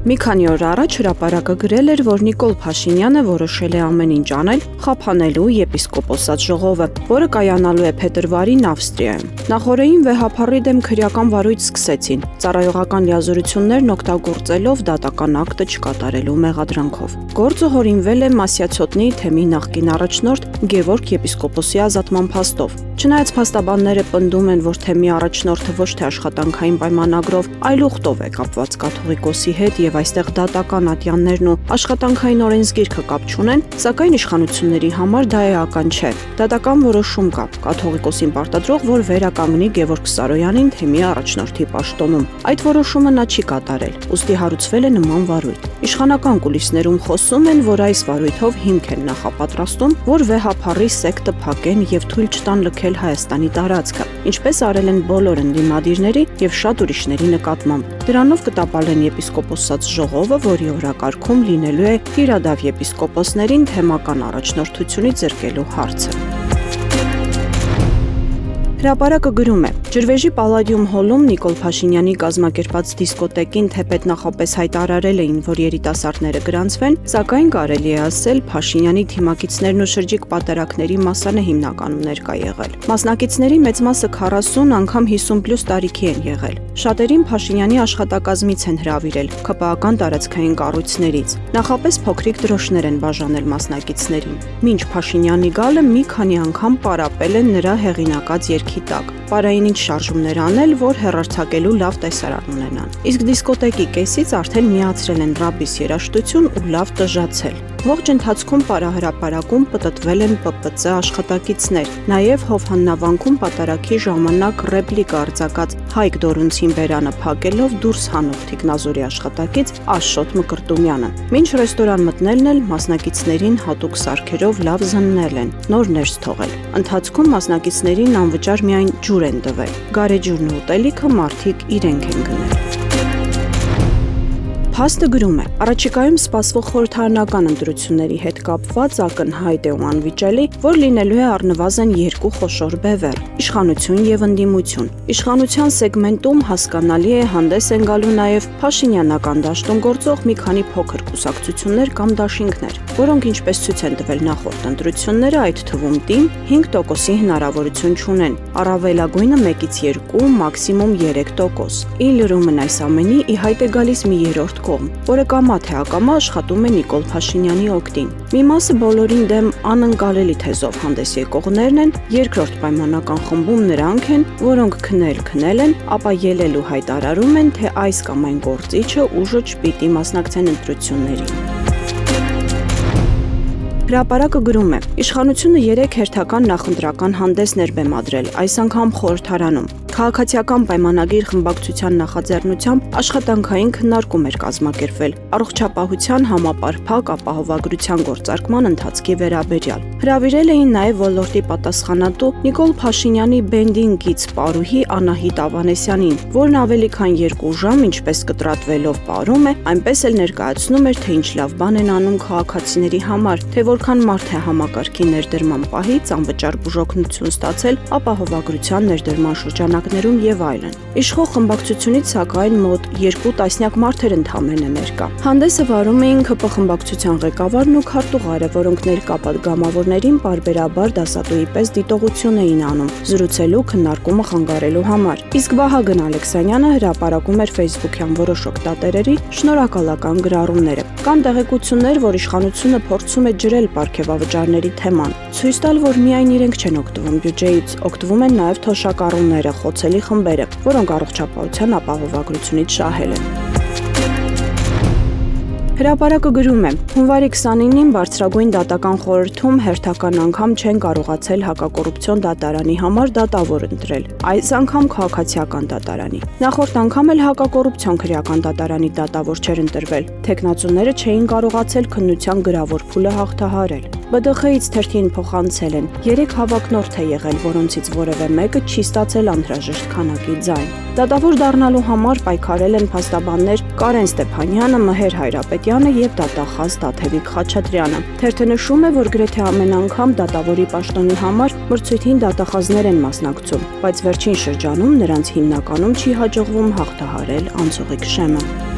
Մի քանի օր առաջ հրապարակը գրել էր, որ Նիկոլ Փաշինյանը որոշել է ամեն ինչ անել խափանելու եպիսկոպոսատ ժողովը, որը կայանալու է փետրվարին Ավստրիայում։ Նախօրեին վեհափառի դեմ քրեական վարույթ սկսեցին, ծառայողական լիազորություններն օգտագործելով դատական ակտը չկատարելու մեղադրանքով։ Գործը հորինվել է Մասյացոտնի թեմի նախկին առաջնորդ Գևորգ եպիսկոպոսի ազատման փաստով։ Չնայած փաստաբանները պնդում են, որ թեմի առաջնորդը ոչ թե աշխատանքային պայմանագրով, այլ ուխտով է կապված կաթողիկոսի հետ եւ այստեղ դատական ատյաններն ու աշխատանքային օրենսգիրքը կապ չունեն, սակայն իշխանությունների համար դա էական չէ։ Դատական որոշում կա կաթողիկոսին պարտադրող, որ վերականգնի Գևորգ Սարոյանին թեմի առաջնորդի պաշտոնում։ Այդ որոշումը նա չի կատարել, ուստի հարուցվել է նման վարույթ։ Իշխանական կուլիսներում խոսում են, որ այս վարույթով հիմք են նախապատրաստում, որ վեհափառի սեկտը փակեն եւ թույլ չտան լքել Հայաստանի տարածքը, ինչպես արել են բոլոր ընդդիմադիրների եւ շատ ուրիշների նկատմամբ։ Դրանով կտապալեն եպիսկոպոսած ժողովը, որի օրակարգում լինելու է Տիրադավ եպիսկոպոսներին թեմական առաջնորդությունից զրկելու հարցը։ Հրապարակը գրում է. Ջրվեժի Պալադիում հոլում Նիկոլ Փաշինյանի կազմակերպած դիսկոտեկին թեպետ նախապես հայտարարել էին, որ երիտասարդները գրանցվեն, սակայն կարելի է ասել Փաշինյանի թիմակիցներն ու շրջիկ պատերակների մասան է հիմնականում ներկա եղել։ Մասնակիցների մեծ մասը 40, անգամ 50+ տարիքի են եղել։ Շատերին Փաշինյանի աշխատակազմից են հրավիրել, ՔՊԱ-ական տարածքային կառույցներից։ Նախապես փոքրիկ դրոշներ են բաժանել մասնակիցներին։ Մինչ Փաշինյանի գալը մի քանի անգամ պարապել են նրա հեղինակած երգի տակ։ Պարային ինչ շարժումներ անել, որ հեռարձակելու լավ տեսարան ունենան։ Իսկ դիսկոտեկի կեսից արդեն միացրել են ռաբիս երաժշտություն ու լավ տժացել։ Ողջ ընթացքում պարահրապարակում պտտվել են ՊՊՑ աշխատակիցներ, նաև Հովհաննավանքում պատարագի ժամանակ ռեպլիկա արձակած Հայկ Դորունցին բերանը փակելով դուրս հանող թիկնազորի աշխատակից Աշոտ Մկրտումյանը։ Մինչ ռեստորան մտնելն էլ մասնակիցներին հատուկ սարքերով լավ զննել են, նոր ներս թողել։ Ընթացքում մասնակիցներին անվճար միայն ջուր են տվել։ Գարեջուրն ու ուտելիքը մարդիկ իրենք են գնել։ Փաստը գրում է. Առաջիկայում սպասվող խորհրդարանական ընտրությունների հետ կապված ակնհայտ է ու անվիճելի, որ լինելու է առնվազն երկու խոշոր բևեռ՝ իշխանություն եւ ընդդիմություն։ Իշխանության սեգմենտում հասկանալի է հանդես են գալու նաեւ Փաշինյանական դաշտում գործող մի քանի փոքր կուսակցություններ կամ դաշինքներ, որոնք ինչպես ցույց են տվել նախորդ ընտրությունները, այդ թվում ՏԻՄ 5%-ի հնարավորություն չունեն, առավելագույնը 1-ից 2, մաքսիմում 3%։ Ի լրումն այս ամենի ի հայտ է գալիս մի երրորդ կողմ, որը կամա թե ակամա աշխատում է Նիկոլ Փաշինյանի օգտին։ Մի մասը բոլորին դեմ անընկալելի թեզով հանդես եկողներն են, երկրորդ պայմանական խմբում նրանք են, որոնք քնել են, ապա ելելու հայտարարում են, թե այս կամ այն գործիչը ուժը չպիտի մասնակցեն ընտրություններին։ Հրապարակը գրում է. Իշխանությունը 3 հերթական նախընտրական հանդեսներ բեմադրել, այս անգամ խորհրդարանում։ Քաղաքացիական պայմանագիր խմբակցության նախաձեռնությամբ աշխատանքային քննարկում էր կազմակերպվել առողջապահության համապարփակ ապահովագրության գործարկման ընթացքի վերաբերյալ։ Հրավիրել էին նաև ոլորտի պատասխանատու Նիկոլ Փաշինյանի բենդինգից պարուհի Անահիտ Ավանեսյանին, որն ավելի քան 2 ժամ ինչպես կտրատվելով պարում է, այնպես էլ ներկայացնում էր, թե ինչ լավ բան են անում քաղաքացիների համար, թե որքան մարդ է համակարգի ներդրման պահից անվճար բուժօգնություն ստացել ապահովագրության ներդրման շրջանակներում եւ այլն։ Իշխող խմբակցությունից սակայն մոտ 2 տասնյակ մարդեր ընդամենը ներկա։ Հանդեսը վարում էին ԿՊ խմբակցության ղեկավարն ու քարտուղարը, որոնք ներկա պատգամավորներին պարբերաբար դասատուի պես դիտողություն էին անում, զրուցելու, քննարկումը խանգարելու համար։ Իսկ Վահագն Ալեքսանյանը հրապարակում էր Facebook-յան որոշ օգտատերերի շնորհակալական գրառումները։ Կան տեղեկություններ, որ իշխանությունը փորձում է ջրել պարգևավճարների թեման, ցույց տալ, որ միայն իրենք չեն օգտվում բյուջեից, օգտվում են նաև թոշակառուները, խոցելի խմբերը, որոնք առողջապահության ապահովագրությունից շահել են։ Հրապարակը գրում է. հունվարի 29-ին բարձրագույն դատական խորհրդում հերթական անգամ չեն կարողացել հակակոռուպցիոն դատարանի համար դատավոր ընտրել, այս անգամ քաղաքացիական դատարանի։ Նախորդ անգամ էլ հակակոռուպցիոն քրեական դատարանի դատավոր չէր ընտրվել, թեկնածուները չէին կարողացել քննության գրավոր փուլը հաղթահարել։ ԲԴԽ-ից թերթին փոխանցել են 3 հավակնորդ է եղել, որոնցից որևէ մեկը չի ստացել անհրաժեշտ քանակի ձայն։ Դատավոր դառնալու համար պայքարել են փաստաբաններ Կարեն Ստեփանյանը, Մհեր Հայրապետյանը եւ դատախազ Տաթևիկ Խաչատրյանը։ Թերթը նշում է, որ գրեթե ամեն անգամ դատավորի պաշտոնի համար մրցույթին դատախազներ են մասնակցում, բայց վերջին շրջանում նրանց հիմնականում չի հաջողվում հաղթահարել անցողիկ շեմը։